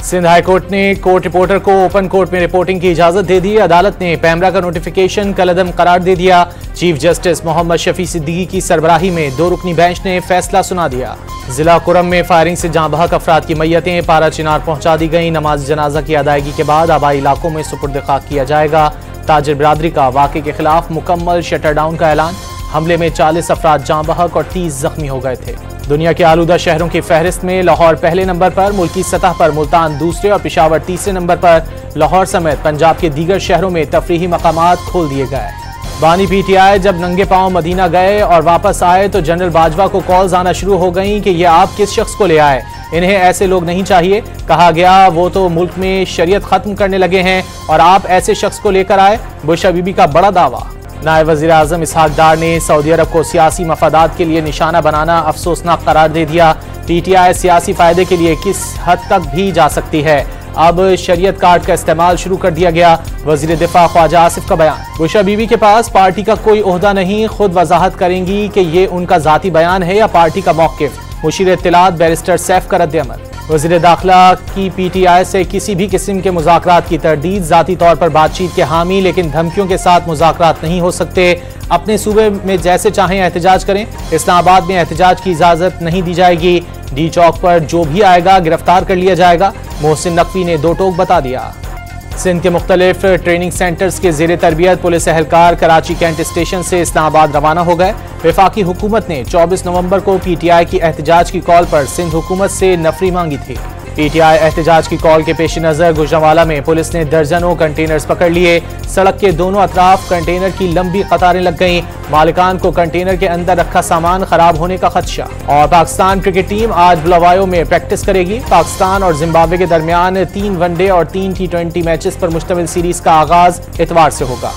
Sindh high court ने court reporter को open court में रिपोर्टिंग की इजाजत दे दी। अदालत ने पैमरा का नोटिफिकेशन कलअदम करार दे दिया। चीफ जस्टिस मोहम्मद शफी सिद्दीकी की सरबराही में 2 रुकनी बेंच ने फैसला सुना दिया। जिला कुरम में फायरिंग से जाँ बहक अफराद की मैयतें पारा चिनार पहुंचा दी गई। नमाज जनाजा की अदायगी के बाद आबाई इलाकों में सुपुर्द खाक किया जाएगा। ताजिर बिरादरी का वाक़े के खिलाफ मुकम्मल शटर डाउन का ऐलान। हमले में 40 अफराद जाँ बहक और 30 जख्मी हो गए थे। दुनिया के आलूदा शहरों की फहरिस्त में लाहौर पहले नंबर पर, मुल्की सतह पर मुल्तान दूसरे और पेशावर तीसरे नंबर पर। लाहौर समेत पंजाब के दीगर शहरों में तफरीही मकामात खोल दिए गए। बानी पीटीआई जब नंगे पांव मदीना गए और वापस आए तो जनरल बाजवा को कॉल्स आना शुरू हो गई कि ये आप किस शख्स को ले आए, इन्हें ऐसे लोग नहीं चाहिए। कहा गया वो तो मुल्क में शरीयत खत्म करने लगे हैं और आप ऐसे शख्स को लेकर आए। बुशरा बीबी का बड़ा दावा। नायब वज़ीर आज़म इसहाक डार ने सऊदी अरब को सियासी मफादात के लिए निशाना बनाना अफसोसनाक करार दे दिया। पीटीआई सियासी फायदे के लिए किस हद तक भी जा सकती है। अब शरीयत कार्ड का इस्तेमाल शुरू कर दिया गया। वज़ीर दिफा ख्वाजा आसिफ का बयान। बुशरा बीबी के पास पार्टी का कोई ओहदा नहीं, खुद वजाहत करेंगी कि ये उनका जाती बयान है या पार्टी का मौक़िफ़। मुशीर इत्तलात बैरिस्टर सैफ का रद्द-ए-अमल। वज़ीर दाखिला की पीटीआई से किसी भी किस्म के मुज़ाकरात की तरदीद। ज़ाती तौर पर बातचीत के हामी, लेकिन धमकियों के साथ मुज़ाकरात नहीं हो सकते। अपने सूबे में जैसे चाहें एहतजाज करें, इस्लामाबाद में एहतजाज की इजाज़त नहीं दी जाएगी। डी चौक पर जो भी आएगा गिरफ्तार कर लिया जाएगा। मोहसिन नकवी ने 2 टोक बता दिया। सिंध के मुख्तलिफ ट्रेनिंग सेंटर्स के ज़ेरे तरबियत पुलिस एहलकार कराची कैंट स्टेशन से इस्लामाबाद रवाना हो गए। वफाकी हुकूमत ने 24 नवंबर को पीटीआई की एहतजाज की कॉल पर सिंध हुकूमत से नफरी मांगी थी। पीटीआई एहतजाज की कॉल के पेश नज़र गुजरांवाला में पुलिस ने दर्जनों कंटेनर्स पकड़ लिए। सड़क के दोनों अतराफ कंटेनर की लंबी कतारें लग गईं। मालिकान को कंटेनर के अंदर रखा सामान खराब होने का खदशा। और पाकिस्तान क्रिकेट टीम आज बुलावायो में प्रैक्टिस करेगी। पाकिस्तान और जिम्बाब्वे के दरमियान 3 वनडे और 3 T20 मैचेस पर मुश्तमिल सीरीज का आगाज इतवार से होगा।